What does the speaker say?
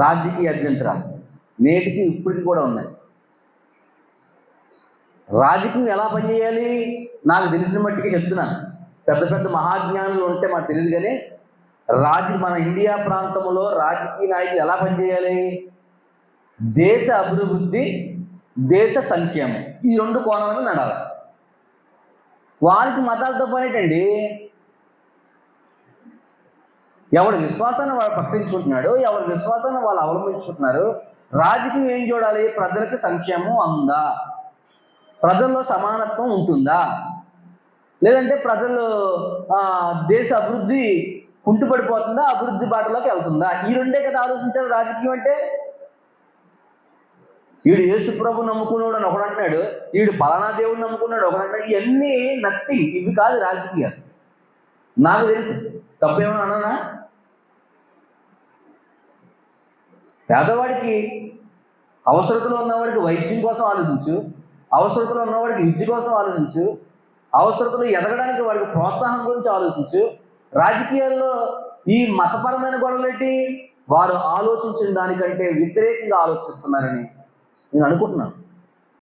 రాజకీయ అభ్యంతరాలు నేటికి ఇప్పటికి కూడా ఉన్నాయి. రాజకీయం ఎలా పనిచేయాలి నాకు తెలిసిన మట్టికి చెప్తున్నాను. పెద్ద పెద్ద మహాజ్ఞానులు ఉంటే మాకు తెలియదు, కానీ మన ఇండియా ప్రాంతంలో రాజకీయ నాయకులు ఎలా పనిచేయాలి? దేశ అభివృద్ధి, దేశ సంక్షేమం, ఈ రెండు కోణాలను నడాలి. వారికి మతాలతో పనేటండి. ఎవరి విశ్వాసాన్ని వాళ్ళు ప్రకటించుకుంటున్నాడు, ఎవరి విశ్వాసాన్ని వాళ్ళు అవలంబించుకుంటున్నారు. రాజకీయం ఏం చూడాలి? ప్రజలకు సంక్షేమం అందా, ప్రజల్లో సమానత్వం ఉంటుందా, లేదంటే ప్రజలు దేశ అభివృద్ధి కుంటుపడిపోతుందా, అభివృద్ధి బాటలోకి వెళ్తుందా? ఈ రెండే కదా ఆలోచించాలి రాజకీయం అంటే. వీడు యేసు ప్రభు నమ్ముకున్నాడు అని ఒకడు అంటున్నాడు, వీడు పలానా దేవుడు నమ్ముకున్నాడు ఒకడు అంటాడు. ఇవన్నీ నథింగ్, ఇవి కాదు రాజకీయాలు. నాకు తెలుసు, తప్పేమన్నా అన్నానా? పేదవాడికి, అవసరతలో ఉన్నవాడికి వైద్యం కోసం ఆలోచించు, అవసరతలో ఉన్నవాడికి విద్య కోసం ఆలోచించు, అవసరతలు ఎదగడానికి వాడికి ప్రోత్సాహం గురించి ఆలోచించు. రాజకీయాల్లో ఈ మతపరమైన గొడవలేంటి? వారు ఆలోచించిన దానికంటే వ్యతిరేకంగా ఆలోచిస్తున్నారని నేను అనుకుంటున్నాను.